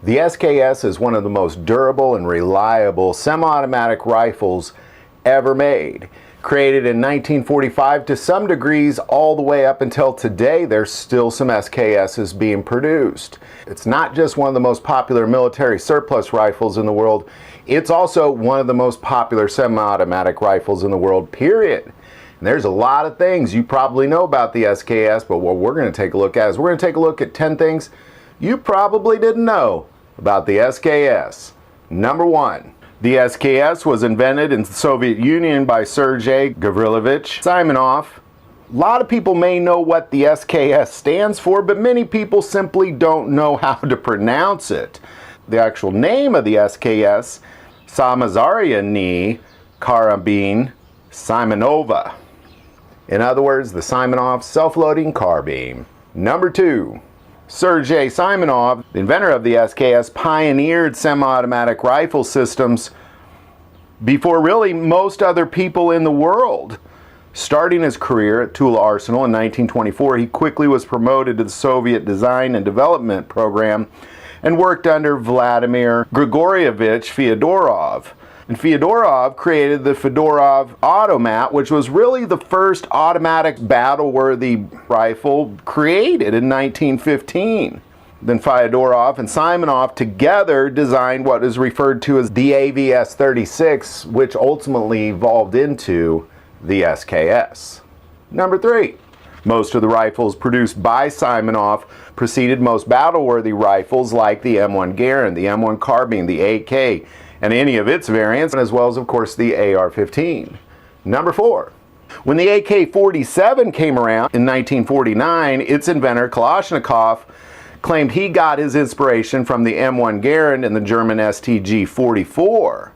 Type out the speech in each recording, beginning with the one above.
The SKS is one of the most durable and reliable semi-automatic rifles ever made. Created in 1945, to some degrees all the way up until today, there's still some SKSs being produced. It's not just one of the most popular military surplus rifles in the world, it's also one of the most popular semi-automatic rifles in the world, period. And there's a lot of things you probably know about the SKS, but what we're going to take a look at is we're going to take a look at 10 things you probably didn't know about the SKS. Number 1. The SKS was invented in the Soviet Union by Sergei Gavrilovich Simonov. A lot of people may know what the SKS stands for, but many people simply don't know how to pronounce it. The actual name of the SKS, Samizariany Karabin Simonova. In other words, the Simonov self-loading carbine. Number 2. Sergei Simonov, the inventor of the SKS, pioneered semi-automatic rifle systems before really most other people in the world. Starting his career at Tula Arsenal in 1924, he quickly was promoted to the Soviet Design and Development Program and worked under Vladimir Grigorievich Fyodorov. And Fyodorov created the Fedorov Automat, which was really the first automatic battle-worthy rifle created in 1915. Then Fyodorov and Simonov together designed what is referred to as the AVS-36, which ultimately evolved into the SKS. Number 3. Most of the rifles produced by Simonov preceded most battle-worthy rifles like the M1 Garand, the M1 Carbine, the AK, and any of its variants, as well as, of course, the AR-15. Number 4. When the AK-47 came around in 1949, its inventor, Kalashnikov, claimed he got his inspiration from the M1 Garand and the German STG-44.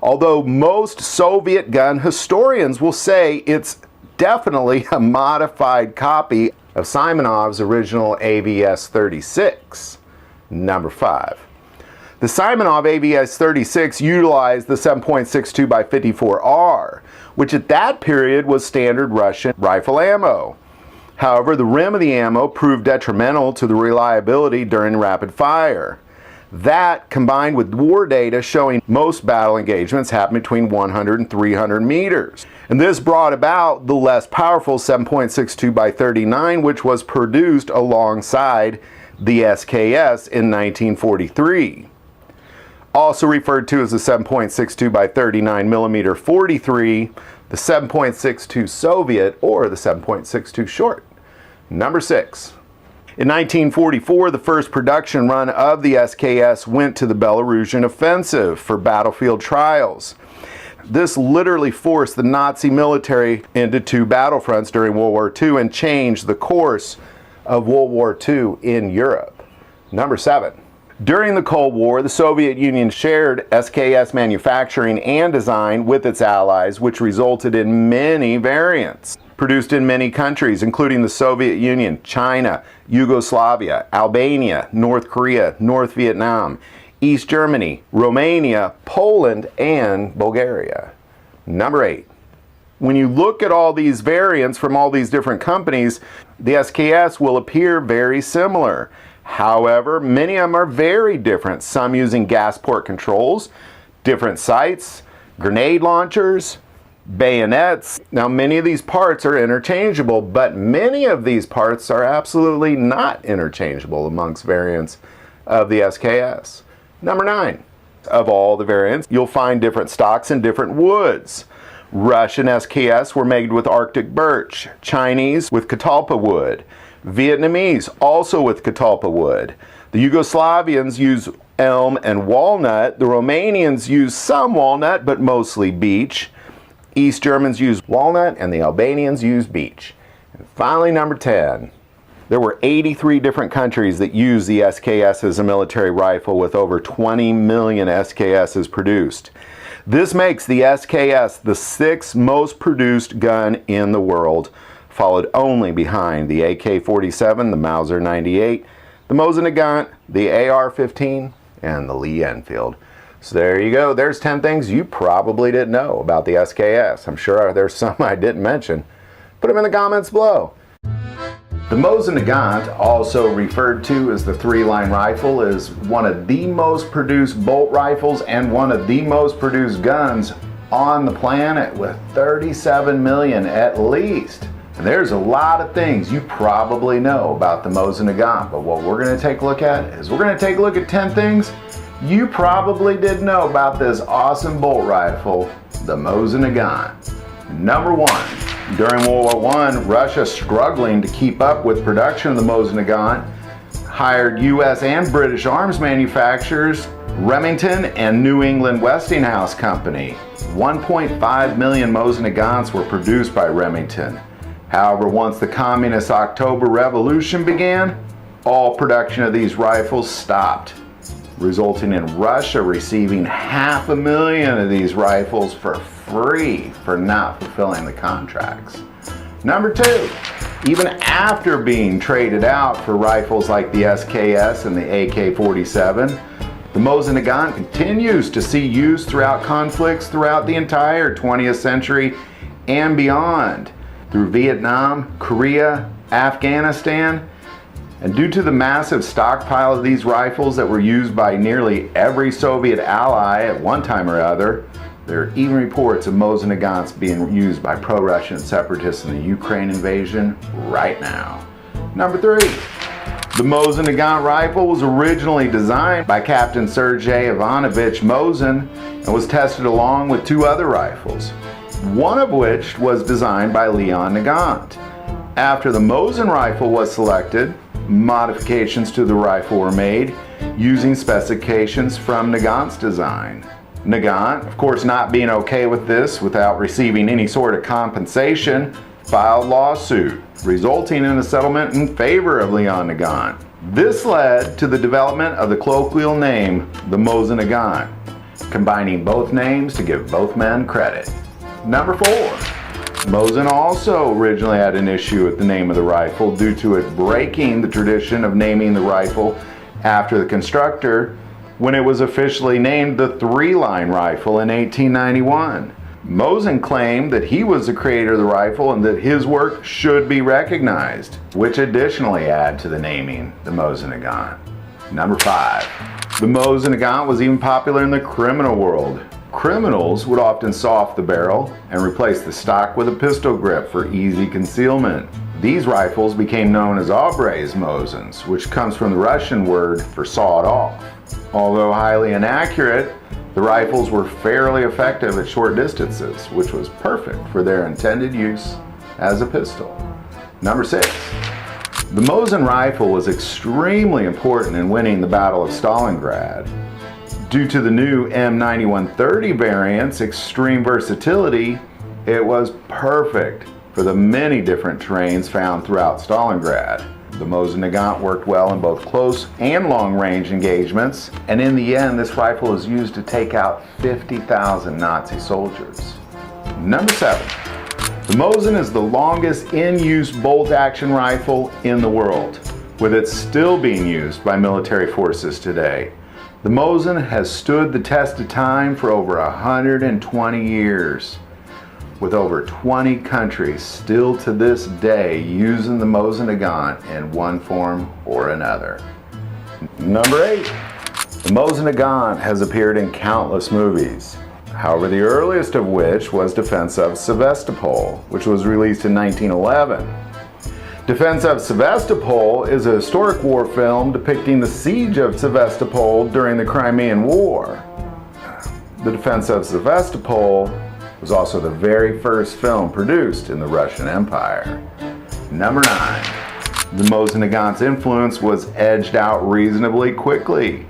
Although most Soviet gun historians will say it's definitely a modified copy of Simonov's original AVS-36. Number 5. The Simonov AVS-36 utilized the 7.62 by 54R, which at that period was standard Russian rifle ammo. However, the rim of the ammo proved detrimental to the reliability during rapid fire. That, combined with war data showing most battle engagements happen between 100 and 300 meters. And this brought about the less powerful 7.62 by 39, which was produced alongside the SKS in 1943. Also referred to as the 7.62 by 39 millimeter 43, the 7.62 Soviet, or the 7.62 short. Number 6. In 1944, the first production run of the SKS went to the Belarusian offensive for battlefield trials. This literally forced the Nazi military into 2 battlefronts during World War II and changed the course of World War II in Europe. Number 7. During the Cold War, the Soviet Union shared SKS manufacturing and design with its allies, which resulted in many variants. Produced in many countries, including the Soviet Union, China, Yugoslavia, Albania, North Korea, North Vietnam, East Germany, Romania, Poland, and Bulgaria. Number 8. When you look at all these variants from all these different companies, the SKS will appear very similar. However, many of them are very different, some using gas port controls, different sights, grenade launchers, bayonets. Now, many of these parts are interchangeable, but many of these parts are absolutely not interchangeable amongst variants of the SKS. Number 9. Of all the variants, you'll find different stocks and different woods. Russian SKS were made with Arctic birch, Chinese with catalpa wood, Vietnamese also with catalpa wood. The Yugoslavians use elm and walnut. The Romanians use some walnut, but mostly beech. East Germans use walnut, and the Albanians use beech. And finally, number 10. There were 83 different countries that used the SKS as a military rifle, with over 20 million SKSs produced. This makes the SKS the 6th most produced gun in the world, followed only behind the AK-47, the Mauser 98, the Mosin Nagant, the AR-15, and the Lee Enfield. So there you go. There's 10 things you probably didn't know about the SKS. I'm sure there's some I didn't mention. Put them in the comments below. The Mosin Nagant, also referred to as the three-line rifle, is one of the most produced bolt rifles and one of the most produced guns on the planet, with 37 million at least. And there's a lot of things you probably know about the Mosin Nagant, but what we're going to take a look at is we're going to take a look at 10 things you probably didn't know about this awesome bolt rifle, the Mosin Nagant. Number 1. During World War I, Russia, struggling to keep up with production of the Mosin Nagant, hired U.S. and British arms manufacturers Remington and New England Westinghouse Company. 1.5 million Mosin Nagants were produced by Remington. However, once the Communist October Revolution began, all production of these rifles stopped, resulting in Russia receiving 500,000 of these rifles for free for not fulfilling the contracts. Number 2, even after being traded out for rifles like the SKS and the AK-47, the Mosin Nagant continues to see use throughout conflicts throughout the entire 20th century and beyond, through Vietnam, Korea, Afghanistan. And due to the massive stockpile of these rifles that were used by nearly every Soviet ally at one time or other, there are even reports of Mosin Nagants being used by pro-Russian separatists in the Ukraine invasion right now. Number 3. The Mosin Nagant rifle was originally designed by Captain Sergei Ivanovich Mosin and was tested along with 2 other rifles, one of which was designed by Leon Nagant. After the Mosin rifle was selected, modifications to the rifle were made using specifications from Nagant's design. Nagant, of course not being okay with this without receiving any sort of compensation, filed lawsuit, resulting in a settlement in favor of Leon Nagant. This led to the development of the colloquial name, the Mosin Nagant, combining both names to give both men credit. Number 4. Mosin also originally had an issue with the name of the rifle due to it breaking the tradition of naming the rifle after the constructor when it was officially named the three-line rifle in 1891. Mosin claimed that he was the creator of the rifle and that his work should be recognized, which additionally add to the naming the Mosin Nagant. Number 5. The Mosin Nagant was even popular in the criminal world. Criminals would often saw off the barrel and replace the stock with a pistol grip for easy concealment. These rifles became known as Obre's Mosins, which comes from the Russian word for sawed off. Although highly inaccurate, the rifles were fairly effective at short distances, which was perfect for their intended use as a pistol. Number 6. The Mosin rifle was extremely important in winning the Battle of Stalingrad. Due to the new M9130 variant's extreme versatility, it was perfect for the many different terrains found throughout Stalingrad. The Mosin Nagant worked well in both close and long-range engagements, and in the end, this rifle was used to take out 50,000 Nazi soldiers. Number 7. The Mosin is the longest in-use bolt-action rifle in the world, with it still being used by military forces today. The Mosin has stood the test of time for over 120 years, with over 20 countries still to this day using the Mosin Nagant in one form or another. Number 8. The Mosin Nagant has appeared in countless movies. However, the earliest of which was Defense of Sevastopol, which was released in 1911. Defense of Sevastopol is a historic war film depicting the siege of Sevastopol during the Crimean War. The Defense of Sevastopol was also the very first film produced in the Russian Empire. Number 9. The Mosin Nagant's influence was edged out reasonably quickly.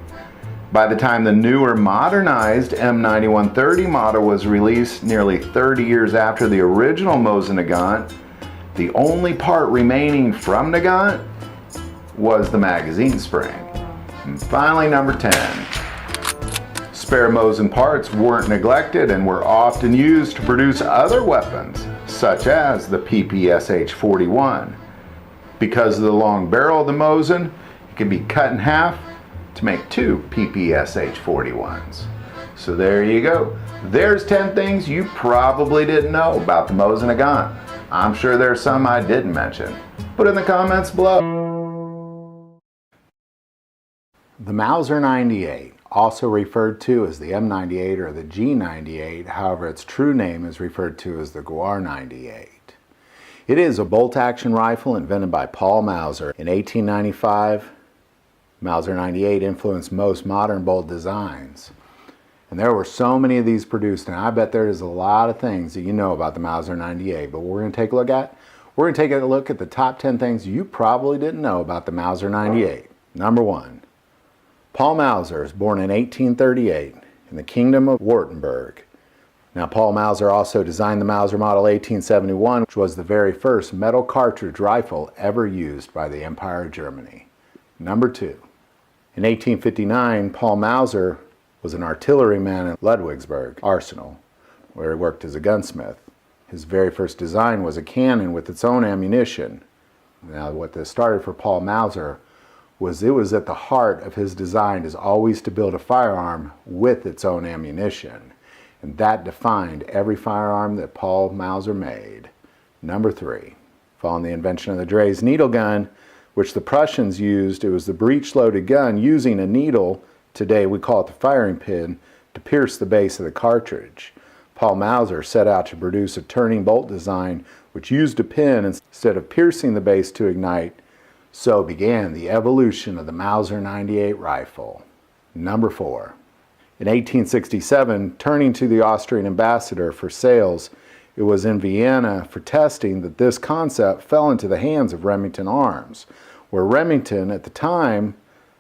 By the time the newer modernized M9130 model was released nearly 30 years after the original Mosin Nagant, the only part remaining from Nagant was the magazine spring. And finally, number 10. Spare Mosin parts weren't neglected and were often used to produce other weapons, such as the PPSH-41. Because of the long barrel of the Mosin, it can be cut in half to make 2 PPSH-41s. So there you go. There's 10 things you probably didn't know about the Mosin Nagant. I'm sure there's some I didn't mention. Put in the comments below. The Mauser 98, also referred to as the M98 or the G98, however its true name is referred to as the Guar 98. It is a bolt-action rifle invented by Paul Mauser in 1895. Mauser 98 influenced most modern bolt designs. And there were so many of these produced, and I bet there is a lot of things that you know about the Mauser 98, but we're going to take a look at the top 10 things you probably didn't know about the Mauser 98. Number 1. Paul Mauser is born in 1838 in the Kingdom of Württemberg. Now, Paul Mauser also designed the Mauser Model 1871, which was the very first metal cartridge rifle ever used by the Empire of Germany. Number 2. In 1859, Paul Mauser was an artilleryman in Ludwigsburg Arsenal, where he worked as a gunsmith. His very first design was a cannon with its own ammunition. Now, what this started for Paul Mauser was it was at the heart of his design is always to build a firearm with its own ammunition. And that defined every firearm that Paul Mauser made. Number 3. Following the invention of the Dreyse needle gun, which the Prussians used, it was the breech-loaded gun using a needle, today we call it the firing pin, to pierce the base of the cartridge. Paul Mauser set out to produce a turning bolt design which used a pin instead of piercing the base to ignite. So began the evolution of the Mauser 98 rifle. Number 4. In 1867, turning to the Austrian ambassador for sales, it was in Vienna for testing that this concept fell into the hands of Remington Arms, where Remington, at the time,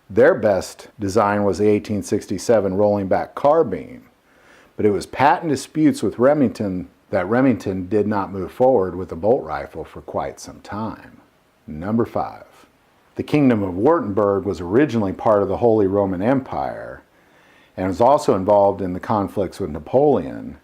their best design was the 1867 rolling back carbine. But it was patent disputes with Remington that Remington did not move forward with the bolt rifle for quite some time. Number 5. The Kingdom of Württemberg was originally part of the Holy Roman Empire and was also involved in the conflicts with Napoleon.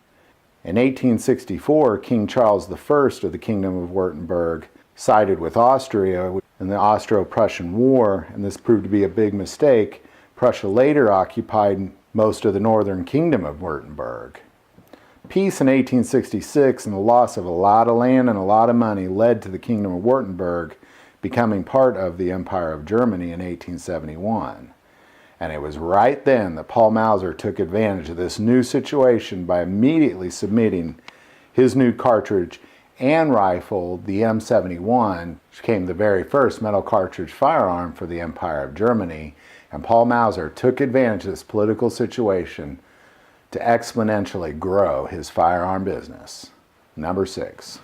In 1864, King Charles I of the Kingdom of Württemberg sided with Austria in the Austro-Prussian War, and this proved to be a big mistake. Prussia later occupied most of the northern Kingdom of Württemberg. Peace in 1866 and the loss of a lot of land and a lot of money led to the Kingdom of Württemberg becoming part of the Empire of Germany in 1871. And it was right then that Paul Mauser took advantage of this new situation by immediately submitting his new cartridge and rifle, the M71, which became the very first metal cartridge firearm for the Empire of Germany. And Paul Mauser took advantage of this political situation to exponentially grow his firearm business. Number 6.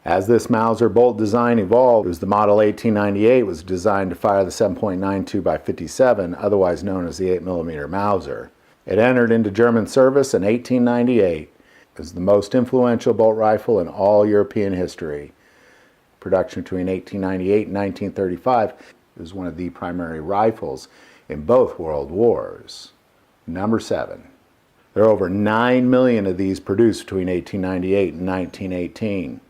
As this Mauser bolt design evolved, it was the Model 1898 was designed to fire the 7.92 by 57, otherwise known as the 8mm Mauser. It entered into German service in 1898 as the most influential bolt rifle in all European history. Production between 1898 and 1935, it was one of the primary rifles in both world wars. Number 7. There are over 9 million of these produced between 1898 and 1918.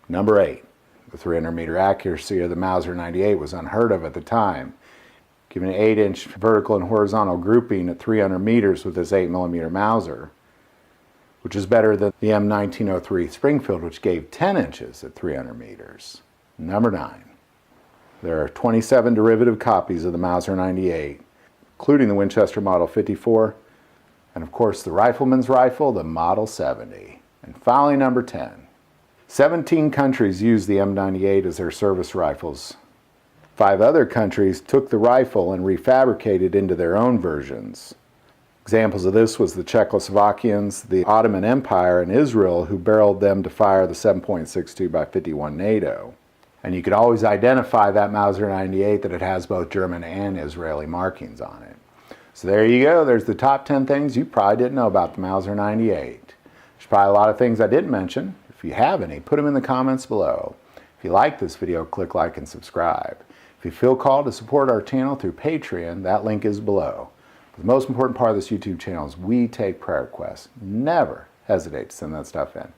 Number 8. The 300-meter accuracy of the Mauser 98 was unheard of at the time. Given an 8-inch vertical and horizontal grouping at 300 meters with this 8mm Mauser, which is better than the M1903 Springfield, which gave 10 inches at 300 meters. Number 9. There are 27 derivative copies of the Mauser 98, including the Winchester Model 54, and of course the Rifleman's Rifle, the Model 70. And finally, number 10. 17 countries used the M98 as their service rifles. 5 other countries took the rifle and refabricated into their own versions. Examples of this was the Czechoslovakians, the Ottoman Empire, and Israel, who barreled them to fire the 7.62 by 51 NATO. And you could always identify that Mauser 98 that it has both German and Israeli markings on it. So there you go. There's the top 10 things you probably didn't know about the Mauser 98. There's probably a lot of things I didn't mention. If you have any, put them in the comments below. If you like this video, click like and subscribe. If you feel called to support our channel through Patreon, that link is below. But the most important part of this YouTube channel is we take prayer requests. Never hesitate to send that stuff in.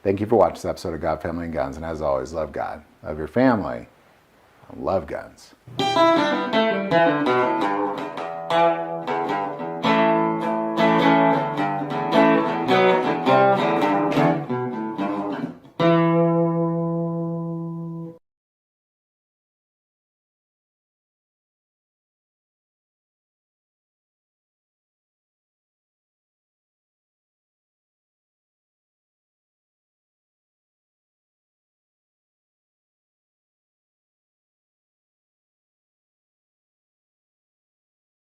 Thank you for watching this episode of God, Family, and Guns. And as always, love God, love your family, and love guns.